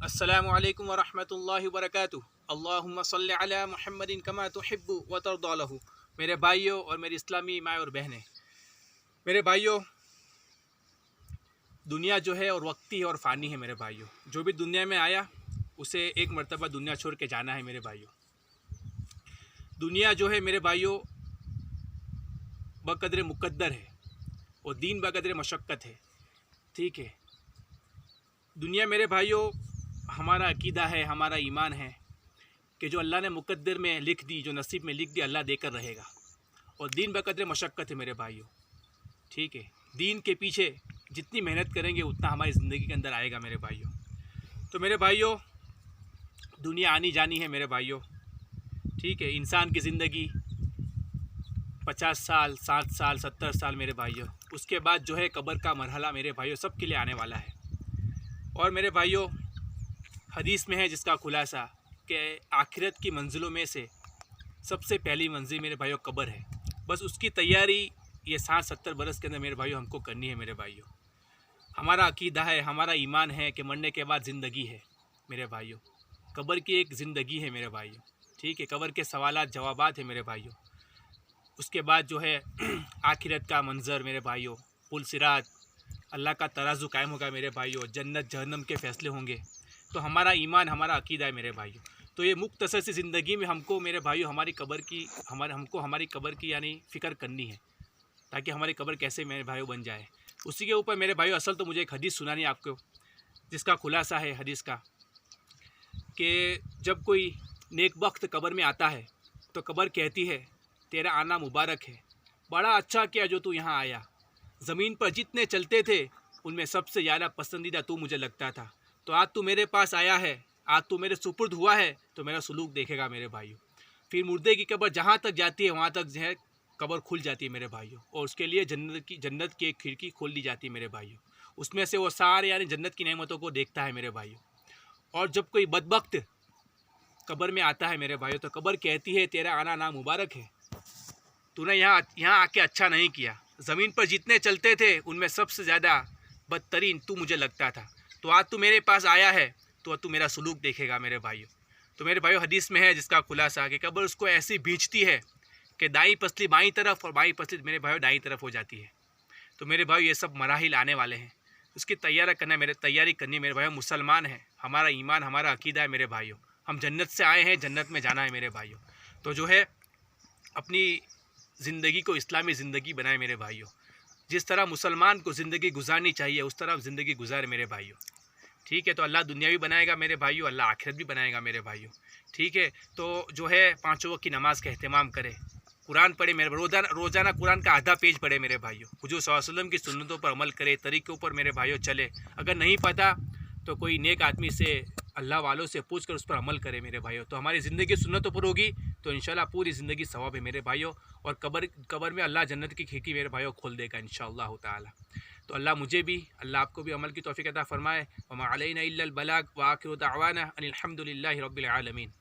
अस्सलामुअलैकुम वरहमतुल्लाहि वबरकातुहू। अल्लाहुम्मा सल्लि अला मुहम्मदिन कमा तुहिब्बु व तर्दा लहू। मेरे भाइयों और मेरी इस्लामी माँ और बहनें, मेरे भाइयों, दुनिया जो है और वक्ती है और फ़ानी है। मेरे भाइयों, जो भी दुनिया में आया उसे एक मर्तबा दुनिया छोड़ के जाना है। मेरे भाइयों, दुनिया जो है मेरे भाइयों बक़द्र मुक़द्दर है और दीन बक़द्र मशक्क़त है। ठीक है, दुनिया मेरे भाइयों हमारा अकीदा है, हमारा ईमान है कि जो अल्लाह ने मुक़द्दर में लिख दी, जो नसीब में लिख दी, अल्लाह देकर रहेगा। और दीन बक़द्र मशक्क़त है मेरे भाइयों। ठीक है, दीन के पीछे जितनी मेहनत करेंगे उतना हमारी ज़िंदगी के अंदर आएगा मेरे भाइयों। तो मेरे भाइयों, दुनिया आनी जानी है मेरे भाइयों। ठीक है, इंसान की ज़िंदगी 50 साल, 60 साल, 70 साल मेरे भाइयों। उसके बाद जो है कब्र का मरहला मेरे भाइयों सबके लिए आने वाला है। और मेरे भाइयों, हदीस में है जिसका खुलासा कि आखिरत की मंजिलों में से सबसे पहली मंजिल मेरे भाइयों कब्र है। बस उसकी तैयारी ये 60-70 बरस के अंदर मेरे भाइयों हमको करनी है। मेरे भाइयों, हमारा अकीदा है, हमारा ईमान है कि मरने के बाद ज़िंदगी है मेरे भाइयों। कब्र की एक ज़िंदगी है मेरे भाइयों। ठीक है, कब्र के सवालात जवाबात है मेरे भाइयों। उसके बाद जो है आखिरत का मंज़र मेरे भाइयों, पुल सिरात, अल्लाह का तराजू कायम होगा मेरे भाइयों, जन्नत जहन्नम के फ़ैसले होंगे। तो हमारा ईमान, हमारा अकीदा है मेरे भाइयों। तो ये मुख्तसर सी ज़िंदगी में हमको मेरे भाइयों हमारी कब्र की यानी फ़िक्र करनी है, ताकि हमारी कब्र कैसे मेरे भाइयों बन जाए। उसी के ऊपर मेरे भाइयों असल तो मुझे एक हदीस सुनानी है आपको, जिसका खुलासा है हदीस का कि जब कोई नेक वक्त कब्र में आता है तो कब्र कहती है, तेरा आना मुबारक है, बड़ा अच्छा किया जो तू यहाँ आया। ज़मीन पर जितने चलते थे उनमें सबसे ज़्यादा पसंदीदा तू मुझे लगता था। तो आज तू मेरे पास आया है, आज तू मेरे सुपुर्द हुआ है, तो मेरा सुलूक देखेगा मेरे भाइयों। फिर मुर्दे की कब्र जहाँ तक जाती है वहाँ तक जो है कब्र खुल जाती है मेरे भाइयों, और उसके लिए जन्नत की एक खिड़की खोल दी जाती है मेरे भाइयों। उसमें से वो सारे यानी जन्नत की नेमतों को देखता है मेरे भाइयों। और जब कोई बदबख्त कब्र में आता है मेरे भाइयों तो कब्र कहती है, तेरा आना ना मुबारक है, तूने यहाँ आके अच्छा नहीं किया। ज़मीन पर जितने चलते थे उनमें सबसे ज़्यादा बदतरीन तू मुझे लगता था। तो आज तू मेरे पास आया है तो तू मेरा सुलूक देखेगा मेरे भाइयों। तो मेरे भाइयों, हदीस में है जिसका खुलासा कि कब्र उसको ऐसी भींचती है कि दाईं पसली बाईं तरफ और बाईं पसली मेरे भाइयों दाईं तरफ हो जाती है। तो मेरे भाइयों, ये सब मराहिल आने वाले हैं, उसकी तैयारी करनी मेरे भाइयों। मुसलमान है, हमारा ईमान, हमारा अकीदा है मेरे भाइयों। हम जन्नत से आए हैं, जन्नत में जाना है मेरे भाइयों। तो जो है अपनी ज़िंदगी को इस्लामी ज़िंदगी बनाए मेरे भाइयों। जिस तरह मुसलमान को ज़िंदगी गुजारनी चाहिए उस तरह ज़िंदगी गुजारे मेरे भाइयों। ठीक है, तो अल्लाह दुनिया भी बनाएगा मेरे भाइयों, अल्लाह आखिरत भी बनाएगा मेरे भाइयों। ठीक है, तो जो है 5 वक्त की नमाज़ का अहतमाम करें, कुरान पढ़े मेरे रोज़ाना कुरान का आधा पेज पढ़े मेरे भाइयों। हुजूर सल्लल्लाहु अलैहि वसल्लम की सुन्नतों पर अमल करे, तरीक़ों पर मेरे भाइयों चले। अगर नहीं पता तो कोई नेक आदमी से, अल्लाह वालों से पूछ कर उस पर अमल करे मेरे भाइयों। तो हमारी ज़िंदगी सुन्नतों पर होगी तो इंशाल्लाह पूरी ज़िंदगी सवाब है मेरे भाइयों। और कब्र में अल्लाह जन्नत की खिड़की मेरे भाइयों खोल देगा इंशाअल्लाह ताला। तो अल्लाह मुझे भी, अल्लाह आपको भी अमल की तौफ़ीक़ अता फ़रमाए। वमा अलैना इल्लल बलाग व आखिरु दावाना अनिल हम्दुलिल्लाहि रब्बिल आलमीन।